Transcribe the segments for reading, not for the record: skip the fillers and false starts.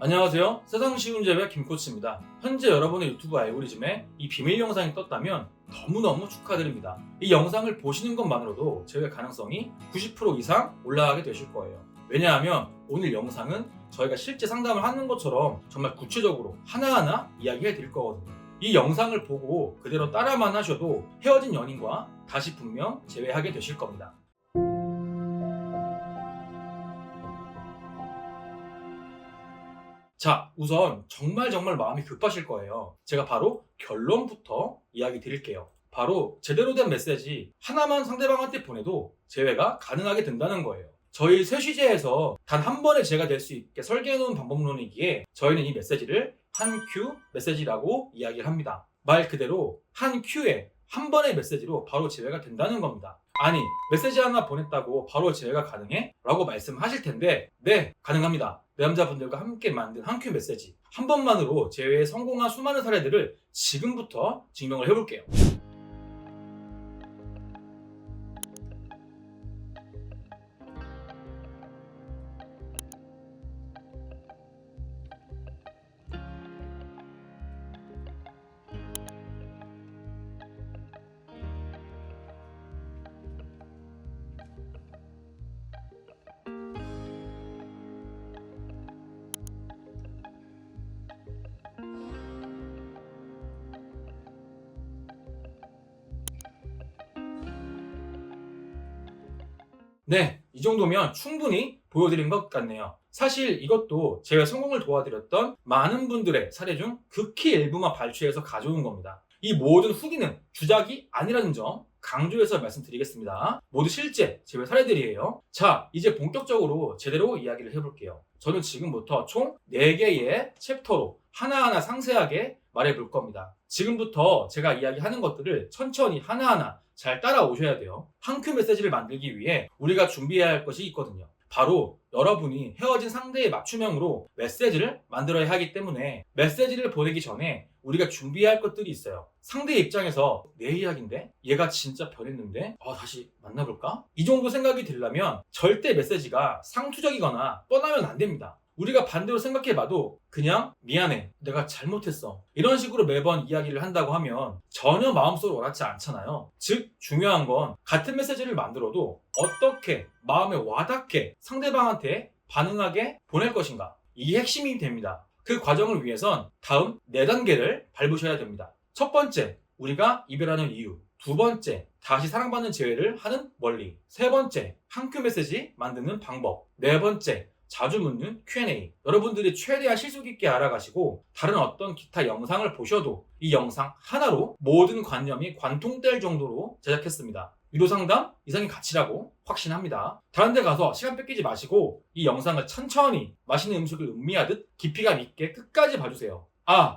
안녕하세요. 세상 쉬운 재배 김코치입니다. 현재 여러분의 유튜브 알고리즘에 이 비밀 영상이 떴다면 너무너무 축하드립니다. 이 영상을 보시는 것만으로도 재배 가능성이 90% 이상 올라가게 되실 거예요. 왜냐하면 오늘 영상은 저희가 실제 상담을 하는 것처럼 정말 구체적으로 하나하나 이야기해 드릴 거거든요. 이 영상을 보고 그대로 따라만 하셔도 헤어진 연인과 다시 분명 재회하게 되실 겁니다. 자, 우선 정말 마음이 급하실 거예요. 제가 바로 결론부터 이야기 드릴게요. 바로 제대로 된 메시지 하나만 상대방한테 보내도 재회가 가능하게 된다는 거예요. 저희 쇠시제에서 단 한 번의 재회가 될 수 있게 설계해 놓은 방법론이기에 저희는 이 메시지를 한 큐 메시지라고 이야기를 합니다. 말 그대로 한 큐에 한 번의 메시지로 바로 재회가 된다는 겁니다. 아니, 메시지 하나 보냈다고 바로 재회가 가능해? 라고 말씀하실 텐데, 네, 가능합니다. 내남자분들과 함께 만든 한 큐 메시지 한 번만으로 재회에 성공한 수많은 사례들을 지금부터 증명을 해볼게요. 네, 이 정도면 충분히 보여드린 것 같네요. 사실 이것도 제가 성공을 도와드렸던 많은 분들의 사례 중 극히 일부만 발췌해서 가져온 겁니다. 이 모든 후기는 주작이 아니라는 점 강조해서 말씀드리겠습니다. 모두 실제 제외 사례들이에요. 자, 이제 본격적으로 제대로 이야기를 해볼게요. 저는 지금부터 총 4개의 챕터로 하나하나 상세하게 말해볼 겁니다. 지금부터 제가 이야기하는 것들을 천천히 하나하나 잘 따라오셔야 돼요. 한 큐 메시지를 만들기 위해 우리가 준비해야 할 것이 있거든요. 바로 여러분이 헤어진 상대의 맞춤형으로 메시지를 만들어야 하기 때문에 메시지를 보내기 전에 우리가 준비해야 할 것들이 있어요. 상대 입장에서 내 이야기인데? 얘가 진짜 변했는데? 다시 만나볼까? 이 정도 생각이 들려면 절대 메시지가 상투적이거나 뻔하면 안 됩니다. 우리가 반대로 생각해봐도 그냥 미안해, 내가 잘못했어, 이런 식으로 매번 이야기를 한다고 하면 전혀 마음속으로 와닿지 않잖아요. 즉 중요한 건 같은 메시지를 만들어도 어떻게 마음에 와닿게 상대방한테 반응하게 보낼 것인가, 이게 핵심이 됩니다. 그 과정을 위해선 다음 4단계를 밟으셔야 됩니다. 첫 번째, 우리가 이별하는 이유. 두 번째, 다시 사랑받는 재회를 하는 원리. 세 번째, 한 큐 메시지 만드는 방법. 네 번째, 자주 묻는 Q&A. 여러분들이 최대한 실속 있게 알아가시고 다른 어떤 기타 영상을 보셔도 이 영상 하나로 모든 관념이 관통될 정도로 제작했습니다. 유도상담 이상의 가치라고 확신합니다. 다른 데 가서 시간 뺏기지 마시고 이 영상을 천천히 맛있는 음식을 음미하듯 깊이감 있게 끝까지 봐주세요.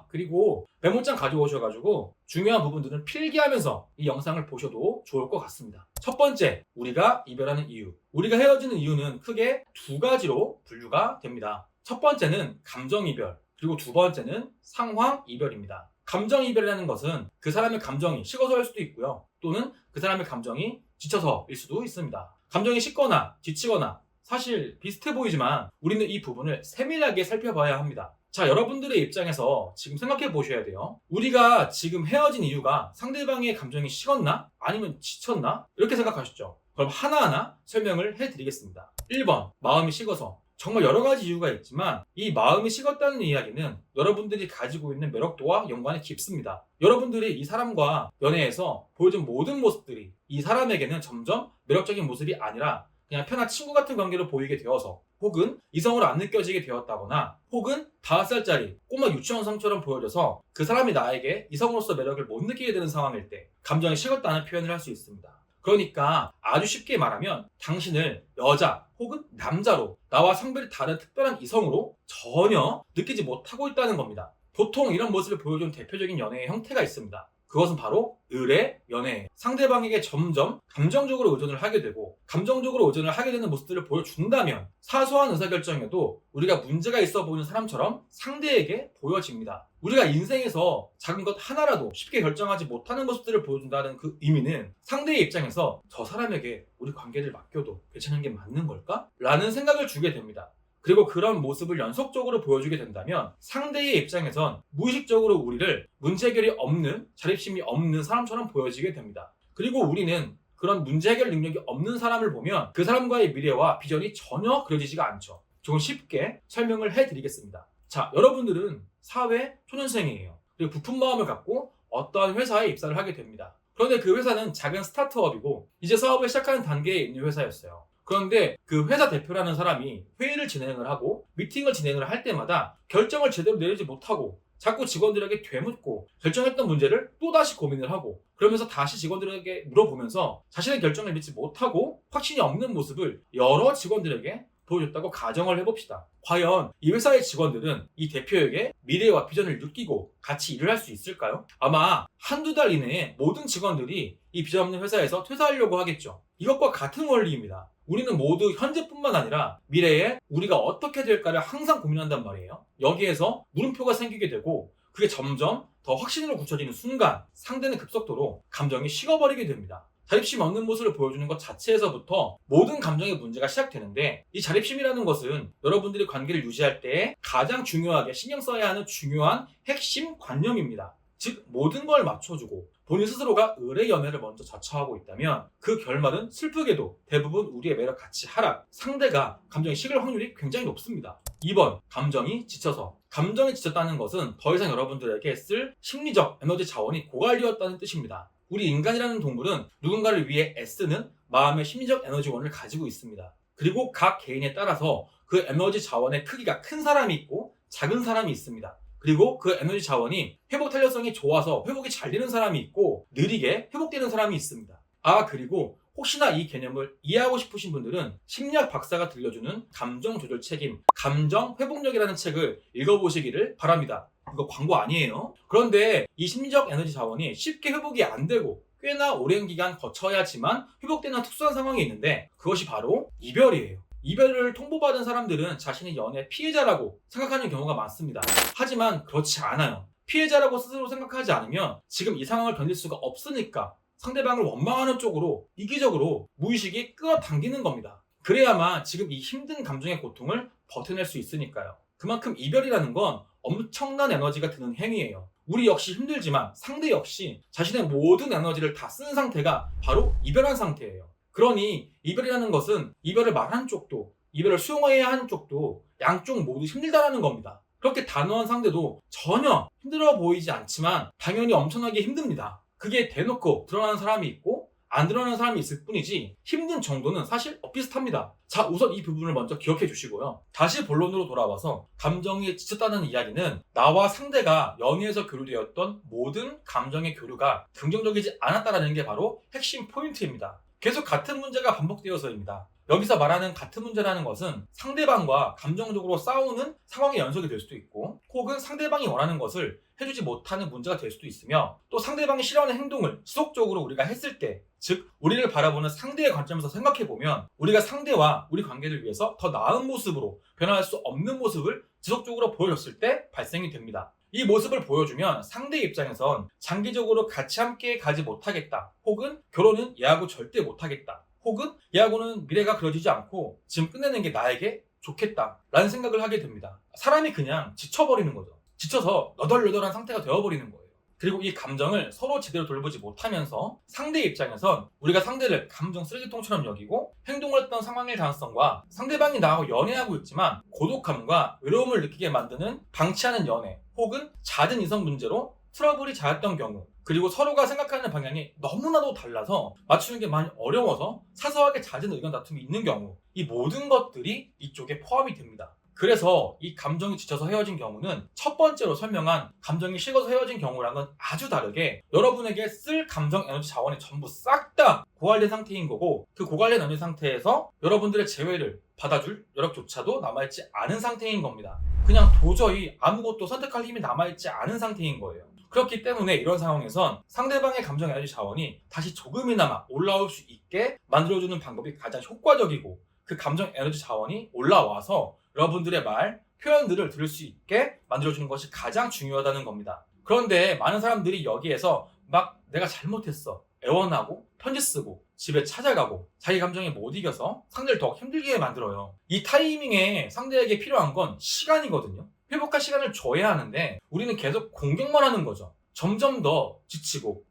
그리고 메모장 가져오셔가지고 중요한 부분들은 필기하면서 이 영상을 보셔도 좋을 것 같습니다. 첫 번째, 우리가 이별하는 이유. 우리가 헤어지는 이유는 크게 2가지로 분류가 됩니다. 첫 번째는 감정이별, 그리고 두 번째는 상황이별입니다. 감정이별이라는 것은 그 사람의 감정이 식어서일 수도 있고요. 또는 그 사람의 감정이 지쳐서일 수도 있습니다. 감정이 식거나 지치거나 사실 비슷해 보이지만 우리는 이 부분을 세밀하게 살펴봐야 합니다. 자, 여러분들의 입장에서 지금 생각해 보셔야 돼요. 우리가 지금 헤어진 이유가 상대방의 감정이 식었나? 아니면 지쳤나? 이렇게 생각하셨죠? 그럼 하나하나 설명을 해드리겠습니다. 1번, 마음이 식어서. 정말 여러 가지 이유가 있지만 이 마음이 식었다는 이야기는 여러분들이 가지고 있는 매력도와 연관이 깊습니다. 여러분들이 이 사람과 연애에서 보여준 모든 모습들이 이 사람에게는 점점 매력적인 모습이 아니라 그냥 편한 친구 같은 관계로 보이게 되어서, 혹은 이성으로 안 느껴지게 되었다거나, 혹은 5살짜리 꼬마 유치원생처럼 보여져서 그 사람이 나에게 이성으로서 매력을 못 느끼게 되는 상황일 때 감정이 식었다는 표현을 할 수 있습니다. 그러니까 아주 쉽게 말하면 당신을 여자 혹은 남자로 나와 성별이 다른 특별한 이성으로 전혀 느끼지 못하고 있다는 겁니다. 보통 이런 모습을 보여주는 대표적인 연애의 형태가 있습니다. 그것은 바로 의뢰 연애. 상대방에게 점점 감정적으로 의존을 하게 되고 감정적으로 의존을 하게 되는 모습들을 보여준다면 사소한 의사결정에도 우리가 문제가 있어 보이는 사람처럼 상대에게 보여집니다. 우리가 인생에서 작은 것 하나라도 쉽게 결정하지 못하는 모습들을 보여준다는 그 의미는 상대의 입장에서 저 사람에게 우리 관계를 맡겨도 괜찮은 게 맞는 걸까? 라는 생각을 주게 됩니다. 그리고 그런 모습을 연속적으로 보여주게 된다면 상대의 입장에선 무의식적으로 우리를 문제 해결이 없는, 자립심이 없는 사람처럼 보여지게 됩니다. 그리고 우리는 그런 문제 해결 능력이 없는 사람을 보면 그 사람과의 미래와 비전이 전혀 그려지지가 않죠. 조금 쉽게 설명을 해드리겠습니다. 자, 여러분들은 사회 초년생이에요. 그리고 부푼 마음을 갖고 어떠한 회사에 입사를 하게 됩니다. 그런데 그 회사는 작은 스타트업이고 이제 사업을 시작하는 단계에 있는 회사였어요. 그런데 그 회사 대표라는 사람이 회의를 진행을 하고 미팅을 진행을 할 때마다 결정을 제대로 내리지 못하고 자꾸 직원들에게 되묻고 결정했던 문제를 또다시 고민을 하고 그러면서 다시 직원들에게 물어보면서 자신의 결정을 믿지 못하고 확신이 없는 모습을 여러 직원들에게 보여줬다고 가정을 해봅시다. 과연 이 회사의 직원들은 이 대표에게 미래와 비전을 느끼고 같이 일을 할 수 있을까요? 아마 한두 달 이내에 모든 직원들이 이 비전 없는 회사에서 퇴사하려고 하겠죠. 이것과 같은 원리입니다. 우리는 모두 현재뿐만 아니라 미래에 우리가 어떻게 될까를 항상 고민한단 말이에요. 여기에서 물음표가 생기게 되고 그게 점점 더 확신으로 굳혀지는 순간 상대는 급속도로 감정이 식어버리게 됩니다. 자립심 없는 모습을 보여주는 것 자체에서부터 모든 감정의 문제가 시작되는데 이 자립심이라는 것은 여러분들이 관계를 유지할 때 가장 중요하게 신경 써야 하는 중요한 핵심 관념입니다. 즉 모든 걸 맞춰주고 본인 스스로가 을의 연애를 먼저 자처하고 있다면 그 결말은 슬프게도 대부분 우리의 매력 가치 하락, 상대가 감정이 식을 확률이 굉장히 높습니다. 2번, 감정이 지쳐서. 감정이 지쳤다는 것은 더 이상 여러분들에게 쓸 심리적 에너지 자원이 고갈되었다는 뜻입니다. 우리 인간이라는 동물은 누군가를 위해 애쓰는 마음의 심리적 에너지원을 가지고 있습니다. 그리고 각 개인에 따라서 그 에너지 자원의 크기가 큰 사람이 있고 작은 사람이 있습니다. 그리고 그 에너지 자원이 회복 탄력성이 좋아서 회복이 잘 되는 사람이 있고 느리게 회복되는 사람이 있습니다. 그리고 혹시나 이 개념을 이해하고 싶으신 분들은 심리학 박사가 들려주는 감정 조절 책임, 감정 회복력이라는 책을 읽어보시기를 바랍니다. 이거 광고 아니에요. 그런데 이 심리적 에너지 자원이 쉽게 회복이 안 되고 꽤나 오랜 기간 거쳐야지만 회복되는 특수한 상황이 있는데 그것이 바로 이별이에요. 이별을 통보받은 사람들은 자신이 연애 피해자라고 생각하는 경우가 많습니다. 하지만 그렇지 않아요. 피해자라고 스스로 생각하지 않으면 지금 이 상황을 견딜 수가 없으니까 상대방을 원망하는 쪽으로 이기적으로 무의식이 끌어당기는 겁니다. 그래야만 지금 이 힘든 감정의 고통을 버텨낼 수 있으니까요. 그만큼 이별이라는 건 엄청난 에너지가 드는 행위예요. 우리 역시 힘들지만 상대 역시 자신의 모든 에너지를 다 쓴 상태가 바로 이별한 상태예요. 그러니 이별이라는 것은 이별을 말하는 쪽도 이별을 수용해야 하는 쪽도 양쪽 모두 힘들다라는 겁니다. 그렇게 단호한 상대도 전혀 힘들어 보이지 않지만 당연히 엄청나게 힘듭니다. 그게 대놓고 드러나는 사람이 있고 안 드러나는 사람이 있을 뿐이지 힘든 정도는 사실 비슷합니다. 자, 우선 이 부분을 먼저 기억해 주시고요. 다시 본론으로 돌아와서 감정이 지쳤다는 이야기는 나와 상대가 연애에서 교류되었던 모든 감정의 교류가 긍정적이지 않았다는 게 바로 핵심 포인트입니다. 계속 같은 문제가 반복되어서입니다. 여기서 말하는 같은 문제라는 것은 상대방과 감정적으로 싸우는 상황의 연속이 될 수도 있고 혹은 상대방이 원하는 것을 해주지 못하는 문제가 될 수도 있으며 또 상대방이 싫어하는 행동을 지속적으로 우리가 했을 때 즉 우리를 바라보는 상대의 관점에서 생각해보면 우리가 상대와 우리 관계를 위해서 더 나은 모습으로 변화할 수 없는 모습을 지속적으로 보여줬을 때 발생이 됩니다. 이 모습을 보여주면 상대 입장에선 장기적으로 같이 함께 가지 못하겠다 혹은 결혼은 얘하고 절대 못하겠다 혹은 얘하고는 미래가 그려지지 않고 지금 끝내는 게 나에게 좋겠다 라는 생각을 하게 됩니다. 사람이 그냥 지쳐버리는 거죠. 지쳐서 너덜너덜한 상태가 되어버리는 거예요. 그리고 이 감정을 서로 제대로 돌보지 못하면서 상대 입장에선 우리가 상대를 감정 쓰레기통처럼 여기고 행동을 했던 상황의 가능성과 상대방이 나하고 연애하고 있지만 고독함과 외로움을 느끼게 만드는 방치하는 연애 혹은 잦은 이성 문제로 트러블이 잦았던 경우 그리고 서로가 생각하는 방향이 너무나도 달라서 맞추는 게 많이 어려워서 사소하게 잦은 의견 다툼이 있는 경우 이 모든 것들이 이쪽에 포함이 됩니다. 그래서 이 감정이 지쳐서 헤어진 경우는 첫 번째로 설명한 감정이 식어서 헤어진 경우랑은 아주 다르게 여러분에게 쓸 감정 에너지 자원이 전부 싹 다 고갈된 상태인 거고 그 고갈된 에너지 상태에서 여러분들의 재회를 받아줄 여력조차도 남아있지 않은 상태인 겁니다. 그냥 도저히 아무것도 선택할 힘이 남아있지 않은 상태인 거예요. 그렇기 때문에 이런 상황에선 상대방의 감정 에너지 자원이 다시 조금이나마 올라올 수 있게 만들어주는 방법이 가장 효과적이고 그 감정 에너지 자원이 올라와서 여러분들의 말, 표현들을 들을 수 있게 만들어주는 것이 가장 중요하다는 겁니다. 그런데 많은 사람들이 여기에서 막 내가 잘못했어, 애원하고 편지 쓰고 집에 찾아가고 자기 감정에 못 이겨서 상대를 더 힘들게 만들어요. 이 타이밍에 상대에게 필요한 건 시간이거든요. 회복할 시간을 줘야 하는데 우리는 계속 공격만 하는 거죠. 점점 더 지치고.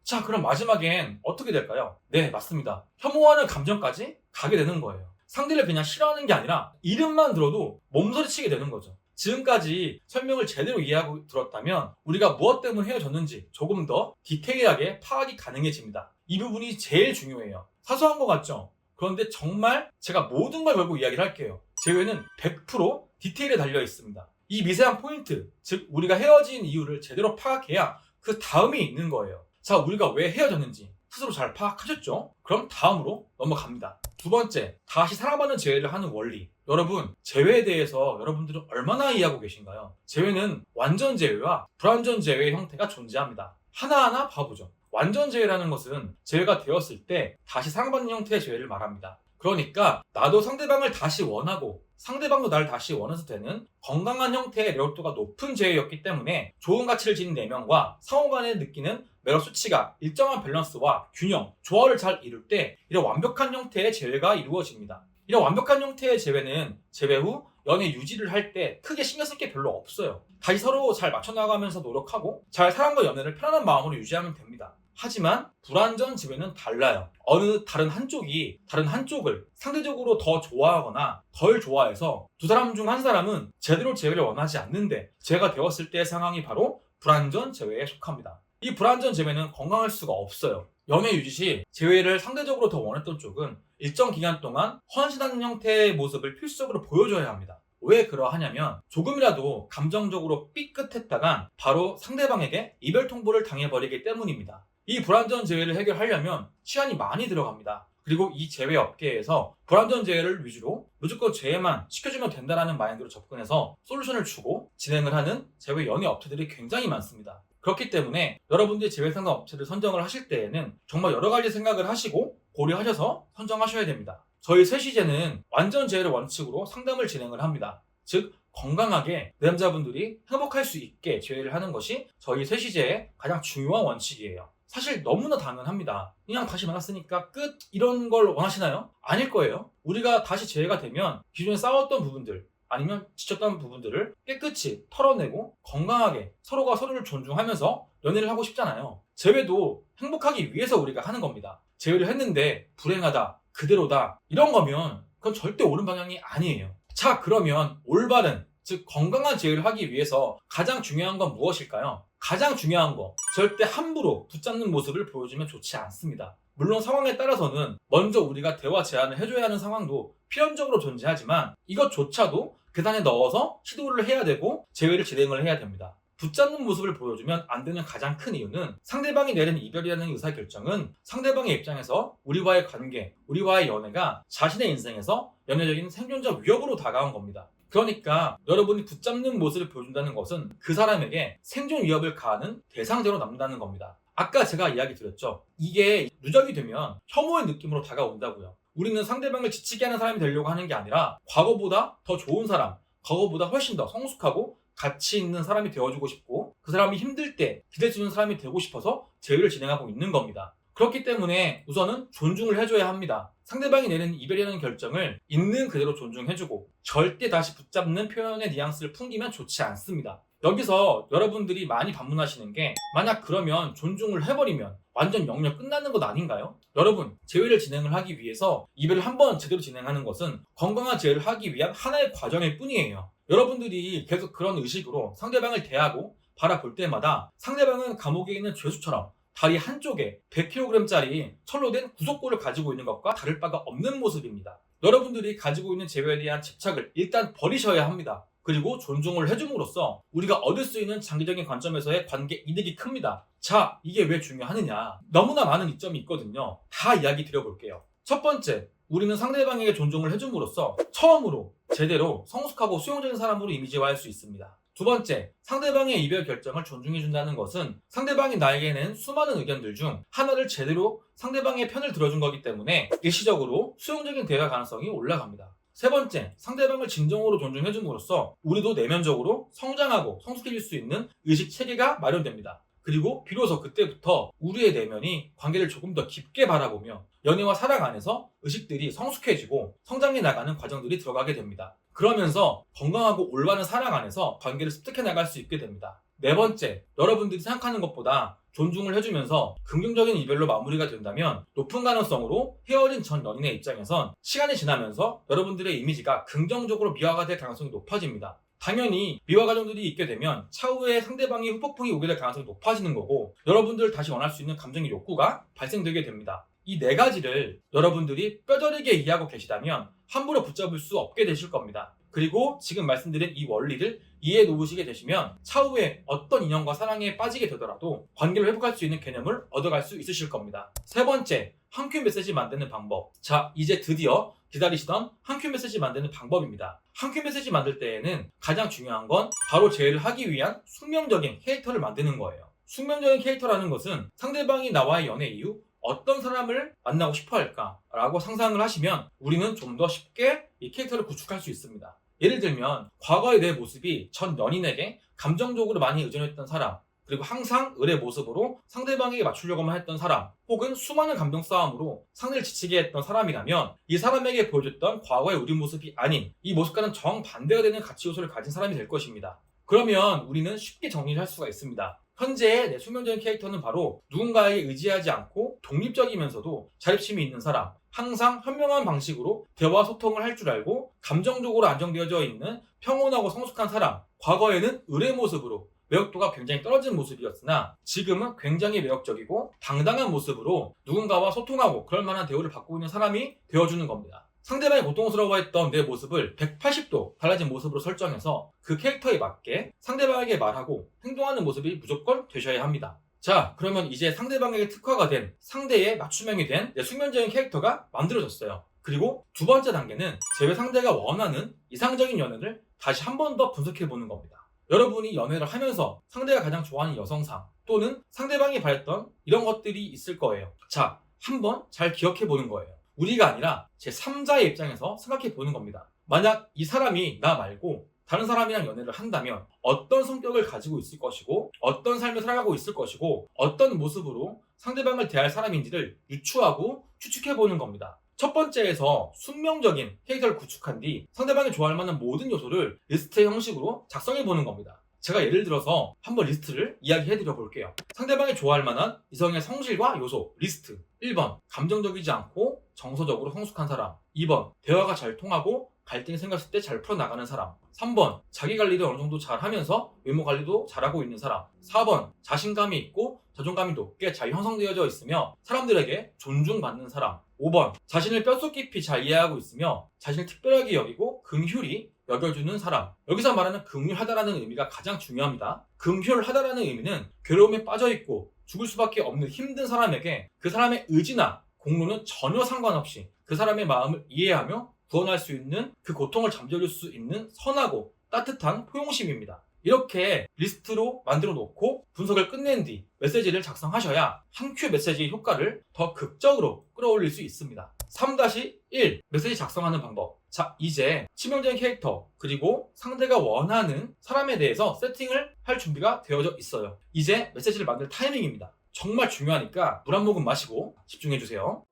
자, 그럼 마지막엔 어떻게 될까요? 네, 맞습니다. 혐오하는 감정까지 가게 되는 거예요. 상대를 그냥 싫어하는 게 아니라 이름만 들어도 몸서리치게 되는 거죠. 지금까지 설명을 제대로 이해하고 들었다면 우리가 무엇 때문에 헤어졌는지 조금 더 디테일하게 파악이 가능해집니다. 이 부분이 제일 중요해요. 사소한 것 같죠? 그런데 정말 제가 모든 걸 걸고 이야기를 할게요. 제 외에는 100% 디테일에 달려 있습니다. 이 미세한 포인트, 즉 우리가 헤어진 이유를 제대로 파악해야 그 다음이 있는 거예요. 자, 우리가 왜 헤어졌는지 스스로 잘 파악하셨죠? 그럼 다음으로 넘어갑니다. 두 번째, 다시 사랑받는 재회를 하는 원리. 여러분, 재회에 대해서 여러분들은 얼마나 이해하고 계신가요? 재회는 완전 재회와 불완전 재회의 형태가 존재합니다. 하나하나 봐보죠. 완전 재회라는 것은 재회가 되었을 때 다시 사랑받는 형태의 재회를 말합니다. 그러니까 나도 상대방을 다시 원하고 상대방도 나를 다시 원해서 되는 건강한 형태의 매력도가 높은 재회였기 때문에 좋은 가치를 지닌 4명과 상호 간에 느끼는 매력 수치가 일정한 밸런스와 균형, 조화를 잘 이룰 때 이런 완벽한 형태의 재회가 이루어집니다. 이런 완벽한 형태의 재회는 재회 후 연애 유지를 할 때 크게 신경 쓸 게 별로 없어요. 다시 서로 잘 맞춰나가면서 노력하고 잘 사랑과 연애를 편안한 마음으로 유지하면 됩니다. 하지만 불완전 재회는 달라요. 어느 다른 한쪽을 상대적으로 더 좋아하거나 덜 좋아해서 두 사람 중 한 사람은 제대로 재회를 원하지 않는데 재회가 되었을 때의 상황이 바로 불완전 재회에 속합니다. 이 불완전 재회는 건강할 수가 없어요. 연애 유지 시 재회를 상대적으로 더 원했던 쪽은 일정 기간 동안 헌신하는 형태의 모습을 필수적으로 보여줘야 합니다. 왜 그러하냐면 조금이라도 감정적으로 삐끗했다간 바로 상대방에게 이별 통보를 당해버리기 때문입니다. 이 불완전 재회를 해결하려면 시간이 많이 들어갑니다. 그리고 이 재회 업계에서 불완전 재회를 위주로 무조건 재회만 시켜주면 된다는 마인드로 접근해서 솔루션을 주고 진행을 하는 재회 연애 업체들이 굉장히 많습니다. 그렇기 때문에 여러분들이 재회 상담 업체를 선정을 하실 때에는 정말 여러 가지 생각을 하시고 고려하셔서 선정하셔야 됩니다. 저희 셋이제는 완전 재회를 원칙으로 상담을 진행을 합니다. 즉 건강하게 남자분들이 행복할 수 있게 재회를 하는 것이 저희 셋이제의 가장 중요한 원칙이에요. 사실 너무나 당연합니다. 그냥 다시 만났으니까 끝 이런 걸 원하시나요? 아닐 거예요. 우리가 다시 재회가 되면 기존에 싸웠던 부분들 아니면 지쳤던 부분들을 깨끗이 털어내고 건강하게 서로가 서로를 존중하면서 연애를 하고 싶잖아요. 재회도 행복하기 위해서 우리가 하는 겁니다. 재회를 했는데 불행하다, 그대로다 이런 거면 그건 절대 옳은 방향이 아니에요. 자, 그러면 올바른 즉 건강한 재회를 하기 위해서 가장 중요한 건 무엇일까요? 가장 중요한 거, 절대 함부로 붙잡는 모습을 보여주면 좋지 않습니다. 물론 상황에 따라서는 먼저 우리가 대화 제안을 해줘야 하는 상황도 필연적으로 존재하지만 이것조차도 계산에 넣어서 시도를 해야 되고 재회를 진행을 해야 됩니다. 붙잡는 모습을 보여주면 안 되는 가장 큰 이유는 상대방이 내린 이별이라는 의사결정은 상대방의 입장에서 우리와의 관계, 우리와의 연애가 자신의 인생에서 연애적인 생존적 위협으로 다가온 겁니다. 그러니까 여러분이 붙잡는 모습을 보여준다는 것은 그 사람에게 생존 위협을 가하는 대상자로 남는다는 겁니다. 아까 제가 이야기 드렸죠. 이게 누적이 되면 혐오의 느낌으로 다가온다고요. 우리는 상대방을 지치게 하는 사람이 되려고 하는 게 아니라 과거보다 더 좋은 사람, 과거보다 훨씬 더 성숙하고 가치 있는 사람이 되어주고 싶고 그 사람이 힘들 때 기대주는 사람이 되고 싶어서 재회를 진행하고 있는 겁니다. 그렇기 때문에 우선은 존중을 해줘야 합니다. 상대방이 내린 이별이라는 결정을 있는 그대로 존중해주고 절대 다시 붙잡는 표현의 뉘앙스를 풍기면 좋지 않습니다. 여기서 여러분들이 많이 반문하시는 게 만약 그러면 존중을 해버리면 완전 영역 끝나는 것 아닌가요? 여러분, 재회를 진행을 하기 위해서 이별을 한번 제대로 진행하는 것은 건강한 재회를 하기 위한 하나의 과정일 뿐이에요. 여러분들이 계속 그런 의식으로 상대방을 대하고 바라볼 때마다 상대방은 감옥에 있는 죄수처럼 다리 한쪽에 100kg짜리 철로 된 구속골을 가지고 있는 것과 다를 바가 없는 모습입니다. 여러분들이 가지고 있는 재회에 대한 집착을 일단 버리셔야 합니다. 그리고 존중을 해줌으로써 우리가 얻을 수 있는 장기적인 관점에서의 관계 이득이 큽니다. 자, 이게 왜 중요하느냐? 너무나 많은 이점이 있거든요. 다 이야기 드려볼게요. 첫 번째, 우리는 상대방에게 존중을 해줌으로써 처음으로 제대로 성숙하고 수용적인 사람으로 이미지화할 수 있습니다. 두 번째, 상대방의 이별 결정을 존중해준다는 것은 상대방이 나에게 낸 수많은 의견들 중 하나를 제대로 상대방의 편을 들어준 거기 때문에 일시적으로 수용적인 대화 가능성이 올라갑니다. 세 번째, 상대방을 진정으로 존중해줌으로써 우리도 내면적으로 성장하고 성숙해질 수 있는 의식 체계가 마련됩니다. 그리고 비로소 그때부터 우리의 내면이 관계를 조금 더 깊게 바라보며 연애와 사랑 안에서 의식들이 성숙해지고 성장해 나가는 과정들이 들어가게 됩니다. 그러면서 건강하고 올바른 사랑 안에서 관계를 습득해 나갈 수 있게 됩니다. 네 번째, 여러분들이 생각하는 것보다 존중을 해주면서 긍정적인 이별로 마무리가 된다면 높은 가능성으로 헤어진 전 연인의 입장에선 시간이 지나면서 여러분들의 이미지가 긍정적으로 미화가 될 가능성이 높아집니다. 당연히 미화 과정들이 있게 되면 차후에 상대방이 후폭풍이 오게 될 가능성이 높아지는 거고 여러분들을 다시 원할 수 있는 감정의 욕구가 발생되게 됩니다. 이 네 가지를 여러분들이 뼈저리게 이해하고 계시다면 함부로 붙잡을 수 없게 되실 겁니다. 그리고 지금 말씀드린 이 원리를 이해해 놓으시게 되시면 차후에 어떤 인연과 사랑에 빠지게 되더라도 관계를 회복할 수 있는 개념을 얻어갈 수 있으실 겁니다. 세 번째, 한 큐 메시지 만드는 방법. 자, 이제 드디어 기다리시던 한 큐 메시지 만드는 방법입니다. 한 큐 메시지 만들 때에는 가장 중요한 건 바로 제의를 하기 위한 숙명적인 캐릭터를 만드는 거예요. 숙명적인 캐릭터라는 것은 상대방이 나와의 연애 이후 어떤 사람을 만나고 싶어 할까라고 상상을 하시면 우리는 좀 더 쉽게 이 캐릭터를 구축할 수 있습니다. 예를 들면 과거의 내 모습이 전 연인에게 감정적으로 많이 의존했던 사람, 그리고 항상 을의 모습으로 상대방에게 맞추려고만 했던 사람, 혹은 수많은 감정 싸움으로 상대를 지치게 했던 사람이라면 이 사람에게 보여줬던 과거의 우리 모습이 아닌 이 모습과는 정반대가 되는 가치 요소를 가진 사람이 될 것입니다. 그러면 우리는 쉽게 정리를 할 수가 있습니다. 현재의 내 숙명적인 캐릭터는 바로 누군가에게 의지하지 않고 독립적이면서도 자립심이 있는 사람, 항상 현명한 방식으로 대화 소통을 할 줄 알고 감정적으로 안정되어져 있는 평온하고 성숙한 사람, 과거에는 을의 모습으로 매력도가 굉장히 떨어진 모습이었으나 지금은 굉장히 매력적이고 당당한 모습으로 누군가와 소통하고 그럴 만한 대우를 받고 있는 사람이 되어주는 겁니다. 상대방이 고통스러워했던 내 모습을 180도 달라진 모습으로 설정해서 그 캐릭터에 맞게 상대방에게 말하고 행동하는 모습이 무조건 되셔야 합니다. 자, 그러면 이제 상대방에게 특화가 된 상대의 맞춤형이 된 내 숙명적인 캐릭터가 만들어졌어요. 그리고 두 번째 단계는 제 상대가 원하는 이상적인 연애를 다시 한 번 더 분석해보는 겁니다. 여러분이 연애를 하면서 상대가 가장 좋아하는 여성상 또는 상대방이 바랬던 이런 것들이 있을 거예요. 자, 한번 잘 기억해보는 거예요. 우리가 아니라 제3자의 입장에서 생각해보는 겁니다. 만약 이 사람이 나 말고 다른 사람이랑 연애를 한다면 어떤 성격을 가지고 있을 것이고 어떤 삶을 살아가고 있을 것이고 어떤 모습으로 상대방을 대할 사람인지를 유추하고 추측해보는 겁니다. 첫 번째에서 숙명적인 캐릭터를 구축한 뒤 상대방이 좋아할 만한 모든 요소를 리스트의 형식으로 작성해보는 겁니다. 제가 예를 들어서 한번 리스트를 이야기해드려 볼게요. 상대방이 좋아할 만한 이성의 성질과 요소 리스트. 1번, 감정적이지 않고 정서적으로 성숙한 사람. 2번, 대화가 잘 통하고 갈등이 생겼을 때 잘 풀어나가는 사람. 3번, 자기 관리를 어느 정도 잘 하면서 외모 관리도 잘하고 있는 사람. 4번, 자신감이 있고 자존감이 높게 잘 형성되어져 있으며 사람들에게 존중받는 사람. 5번, 자신을 뼛속 깊이 잘 이해하고 있으며 자신을 특별하게 여기고 긍휼히 여겨주는 사람. 여기서 말하는 긍휼하다라는 의미가 가장 중요합니다. 긍휼하다라는 의미는 괴로움에 빠져있고 죽을 수밖에 없는 힘든 사람에게 그 사람의 의지나 공로는 전혀 상관없이 그 사람의 마음을 이해하며 구원할 수 있는 그 고통을 잠재울 수 있는 선하고 따뜻한 포용심입니다. 이렇게 리스트로 만들어 놓고 분석을 끝낸 뒤 메시지를 작성하셔야 한 큐 메시지의 효과를 더 극적으로 끌어올릴 수 있습니다. 3-1 메시지 작성하는 방법. 자, 이제 치명적인 캐릭터 그리고 상대가 원하는 사람에 대해서 세팅을 할 준비가 되어져 있어요. 이제 메시지를 만들 타이밍입니다. 정말 중요하니까 물 한 모금 마시고 집중해주세요.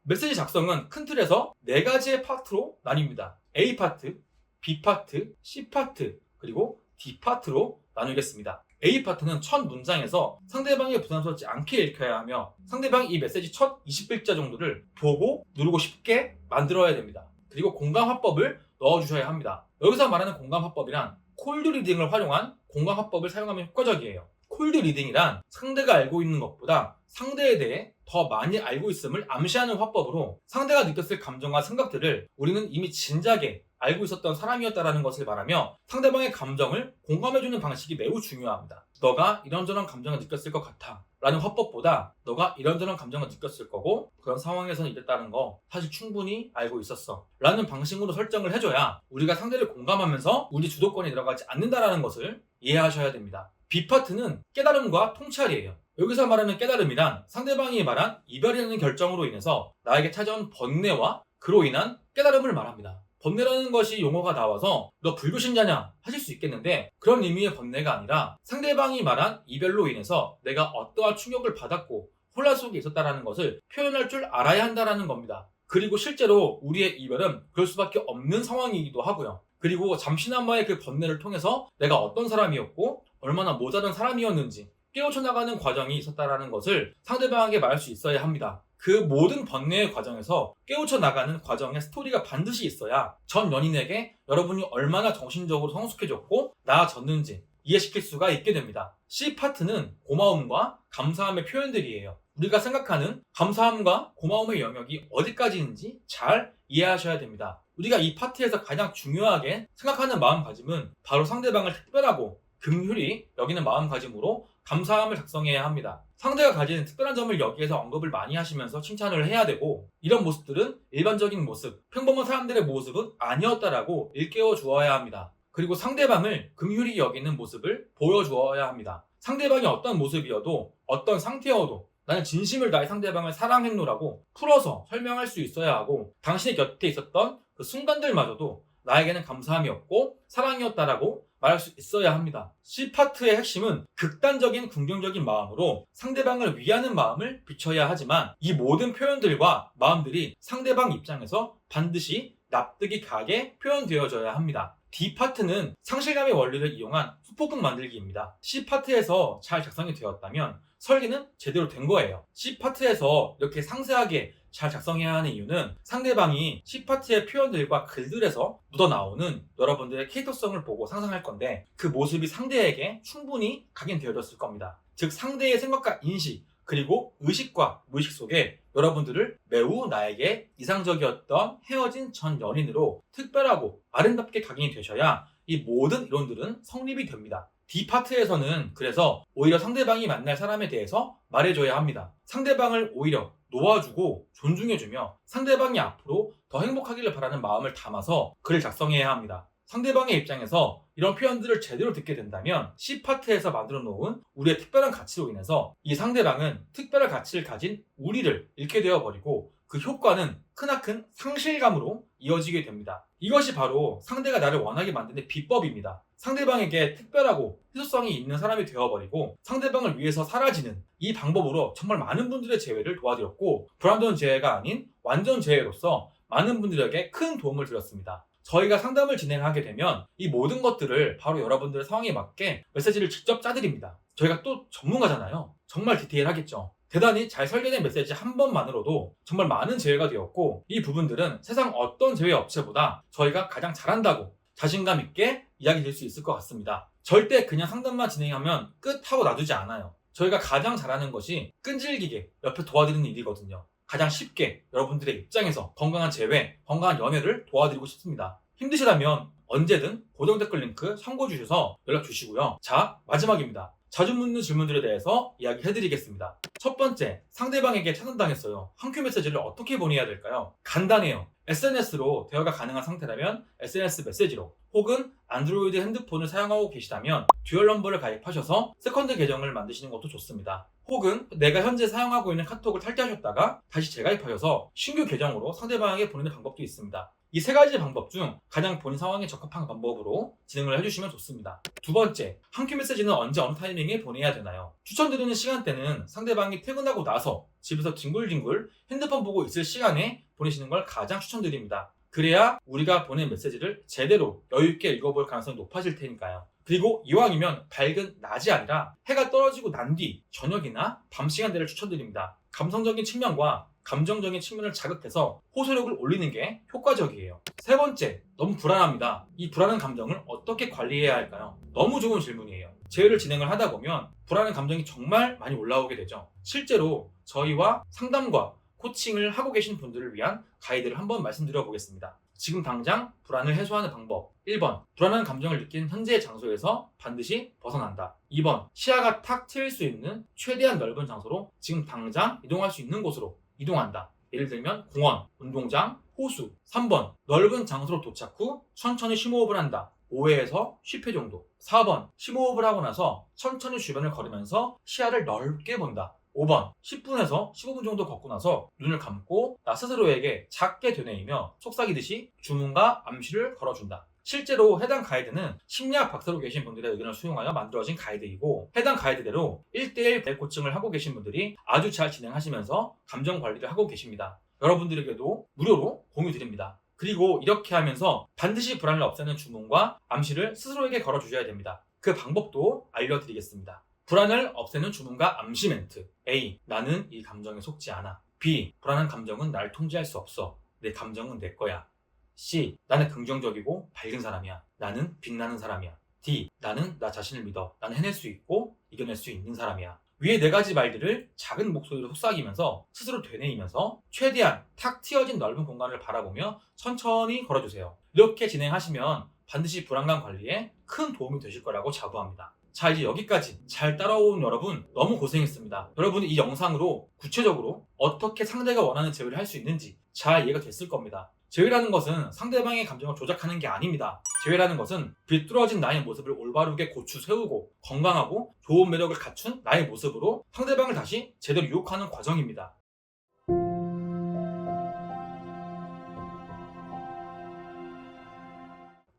메시지 작성은 큰 틀에서 4가지의 파트로 나뉩니다. A 파트, B 파트, C 파트, 그리고 D 파트로 나누겠습니다. A 파트는 첫 문장에서 상대방이 부담스럽지 않게 읽혀야 하며 상대방이 이 메시지 첫 20글자 정도를 보고 누르고 싶게 만들어야 됩니다. 그리고 공감 화법을 넣어주셔야 합니다. 여기서 말하는 공감 화법이란 콜드 리딩을 활용한 공감 화법을 사용하면 효과적이에요. 콜드 리딩이란 상대가 알고 있는 것보다 상대에 대해 더 많이 알고 있음을 암시하는 화법으로 상대가 느꼈을 감정과 생각들을 우리는 이미 진작에 알고 있었던 사람이었다는 것을 말하며 상대방의 감정을 공감해주는 방식이 매우 중요합니다. 너가 이런저런 감정을 느꼈을 것 같아 라는 화법보다 너가 이런저런 감정을 느꼈을 거고 그런 상황에서는 이랬다는 거 사실 충분히 알고 있었어 라는 방식으로 설정을 해줘야 우리가 상대를 공감하면서 우리 주도권이 들어가지 않는다는 것을 이해하셔야 됩니다. B파트는 깨달음과 통찰이에요. 여기서 말하는 깨달음이란 상대방이 말한 이별이라는 결정으로 인해서 나에게 찾아온 번뇌와 그로 인한 깨달음을 말합니다. 번뇌라는 것이 용어가 나와서 너 불교신자냐 하실 수 있겠는데, 그런 의미의 번뇌가 아니라 상대방이 말한 이별로 인해서 내가 어떠한 충격을 받았고 혼란 속에 있었다는 것을 표현할 줄 알아야 한다는 겁니다. 그리고 실제로 우리의 이별은 그럴 수밖에 없는 상황이기도 하고요. 그리고 잠시나마의 그 번뇌를 통해서 내가 어떤 사람이었고 얼마나 모자란 사람이었는지 깨우쳐 나가는 과정이 있었다는 것을 상대방에게 말할 수 있어야 합니다. 그 모든 번뇌의 과정에서 깨우쳐 나가는 과정의 스토리가 반드시 있어야 전 연인에게 여러분이 얼마나 정신적으로 성숙해졌고 나아졌는지 이해시킬 수가 있게 됩니다. C파트는 고마움과 감사함의 표현들이에요. 우리가 생각하는 감사함과 고마움의 영역이 어디까지인지 잘 이해하셔야 됩니다. 우리가 이 파트에서 가장 중요하게 생각하는 마음가짐은 바로 상대방을 특별하고 긍휼히 여기는 마음가짐으로 감사함을 작성해야 합니다. 상대가 가지는 특별한 점을 여기에서 언급을 많이 하시면서 칭찬을 해야 되고, 이런 모습들은 일반적인 모습, 평범한 사람들의 모습은 아니었다라고 일깨워 주어야 합니다. 그리고 상대방을 긍휼히 여기는 모습을 보여주어야 합니다. 상대방이 어떤 모습이어도 어떤 상태여도 나는 진심을 다해 상대방을 사랑했노라고 풀어서 설명할 수 있어야 하고, 당신의 곁에 있었던 그 순간들마저도 나에게는 감사함이었고 사랑이었다라고 말할 수 있어야 합니다. C파트의 핵심은 극단적인 긍정적인 마음으로 상대방을 위하는 마음을 비춰야 하지만, 이 모든 표현들과 마음들이 상대방 입장에서 반드시 납득이 가게 표현되어져야 합니다. D파트는 상실감의 원리를 이용한 수폭풍 만들기입니다. C파트에서 잘 작성이 되었다면 설계는 제대로 된 거예요. C파트에서 이렇게 상세하게 잘 작성해야 하는 이유는 상대방이 C파트의 표현들과 글들에서 묻어나오는 여러분들의 캐릭터성을 보고 상상할 건데, 그 모습이 상대에게 충분히 각인되어졌을 겁니다. 즉 상대의 생각과 인식, 그리고 의식과 무의식 속에 여러분들을 매우 나에게 이상적이었던 헤어진 전 연인으로 특별하고 아름답게 각인이 되셔야 이 모든 이론들은 성립이 됩니다. D파트에서는 그래서 오히려 상대방이 만날 사람에 대해서 말해줘야 합니다. 상대방을 오히려 놓아주고 존중해주며 상대방이 앞으로 더 행복하기를 바라는 마음을 담아서 글을 작성해야 합니다. 상대방의 입장에서 이런 표현들을 제대로 듣게 된다면 C파트에서 만들어 놓은 우리의 특별한 가치로 인해서 이 상대방은 특별한 가치를 가진 우리를 잃게 되어버리고, 그 효과는 크나큰 상실감으로 이어지게 됩니다. 이것이 바로 상대가 나를 원하게 만드는 비법입니다. 상대방에게 특별하고 희소성이 있는 사람이 되어버리고 상대방을 위해서 사라지는 이 방법으로 정말 많은 분들의 재회를 도와드렸고, 불완전 재회가 아닌 완전 재회로서 많은 분들에게 큰 도움을 드렸습니다. 저희가 상담을 진행하게 되면 이 모든 것들을 바로 여러분들의 상황에 맞게 메시지를 직접 짜드립니다. 저희가 또 전문가잖아요. 정말 디테일하겠죠. 대단히 잘 설계된 메시지 한 번만으로도 정말 많은 제외가 되었고, 이 부분들은 세상 어떤 제외 업체보다 저희가 가장 잘한다고 자신감 있게 이야기 드릴 수 있을 것 같습니다. 절대 그냥 상담만 진행하면 끝 하고 놔두지 않아요. 저희가 가장 잘하는 것이 끈질기게 옆에 도와드리는 일이거든요. 가장 쉽게 여러분들의 입장에서 건강한 재회, 건강한 연애를 도와드리고 싶습니다. 힘드시다면 언제든 고정 댓글 링크 참고 주셔서 연락 주시고요. 자, 마지막입니다. 자주 묻는 질문들에 대해서 이야기해드리겠습니다. 첫 번째, 상대방에게 차단당했어요. 한 큐 메시지를 어떻게 보내야 될까요? 간단해요. SNS로 대화가 가능한 상태라면 SNS 메시지로, 혹은 안드로이드 핸드폰을 사용하고 계시다면 듀얼 넘버를 가입하셔서 세컨드 계정을 만드시는 것도 좋습니다. 혹은 내가 현재 사용하고 있는 카톡을 탈퇴하셨다가 다시 재가입하셔서 신규 계정으로 상대방에게 보내는 방법도 있습니다. 이 세 가지 방법 중 가장 본인 상황에 적합한 방법으로 진행을 해주시면 좋습니다. 두 번째, 한 큐 메시지는 언제 어느 타이밍에 보내야 되나요? 추천드리는 시간대는 상대방이 퇴근하고 나서 집에서 뒹굴뒹굴 핸드폰 보고 있을 시간에 보내시는 걸 가장 추천드립니다. 그래야 우리가 보낸 메시지를 제대로 여유있게 읽어볼 가능성이 높아질 테니까요. 그리고 이왕이면 밝은 낮이 아니라 해가 떨어지고 난 뒤 저녁이나 밤 시간대를 추천드립니다. 감성적인 측면과 감정적인 측면을 자극해서 호소력을 올리는 게 효과적이에요. 세 번째, 너무 불안합니다. 이 불안한 감정을 어떻게 관리해야 할까요? 너무 좋은 질문이에요. 재회를 진행을 하다 보면 불안한 감정이 정말 많이 올라오게 되죠. 실제로 저희와 상담과 코칭을 하고 계신 분들을 위한 가이드를 한번 말씀드려 보겠습니다. 지금 당장 불안을 해소하는 방법. 1번, 불안한 감정을 느끼는 현재의 장소에서 반드시 벗어난다. 2번, 시야가 탁 트일 수 있는 최대한 넓은 장소로 지금 당장 이동할 수 있는 곳으로 이동한다. 예를 들면 공원, 운동장, 호수. 3번, 넓은 장소로 도착 후 천천히 심호흡을 한다. 5회에서 10회 정도. 4번, 심호흡을 하고 나서 천천히 주변을 걸으면서 시야를 넓게 본다. 5번 10분에서 15분 정도 걷고 나서 눈을 감고 나 스스로에게 작게 되뇌이며 속삭이듯이 주문과 암시를 걸어준다. 실제로 해당 가이드는 심리학 박사로 계신 분들의 의견을 수용하여 만들어진 가이드이고, 해당 가이드대로 1대1 대코칭을 하고 계신 분들이 아주 잘 진행하시면서 감정 관리를 하고 계십니다. 여러분들에게도 무료로 공유 드립니다. 그리고 이렇게 하면서 반드시 불안을 없애는 주문과 암시를 스스로에게 걸어주셔야 됩니다. 그 방법도 알려드리겠습니다. 불안을 없애는 주문과 암시 멘트. A. 나는 이 감정에 속지 않아. B. 불안한 감정은 날 통제할 수 없어. 내 감정은 내 거야. C. 나는 긍정적이고 밝은 사람이야. 나는 빛나는 사람이야. D. 나는 나 자신을 믿어. 나는 해낼 수 있고 이겨낼 수 있는 사람이야. 위의 4가지 말들을 작은 목소리로 속삭이면서 스스로 되뇌이면서 최대한 탁 트여진 넓은 공간을 바라보며 천천히 걸어주세요. 이렇게 진행하시면 반드시 불안감 관리에 큰 도움이 되실 거라고 자부합니다. 자, 이제 여기까지 잘 따라온 여러분 너무 고생했습니다. 여러분이 이 영상으로 구체적으로 어떻게 상대가 원하는 제외를 할 수 있는지 잘 이해가 됐을 겁니다. 제외라는 것은 상대방의 감정을 조작하는 게 아닙니다. 제외라는 것은 비뚤어진 나의 모습을 올바르게 고추 세우고 건강하고 좋은 매력을 갖춘 나의 모습으로 상대방을 다시 제대로 유혹하는 과정입니다.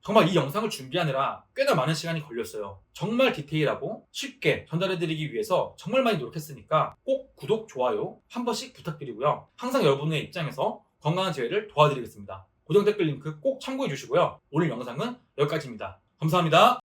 정말 이 영상을 준비하느라 꽤나 많은 시간이 걸렸어요. 정말 디테일하고 쉽게 전달해드리기 위해서 정말 많이 노력했으니까 꼭 구독, 좋아요 한 번씩 부탁드리고요. 항상 여러분의 입장에서 건강한 제외를 도와드리겠습니다. 고정 댓글 링크 꼭 참고해 주시고요. 오늘 영상은 여기까지입니다. 감사합니다.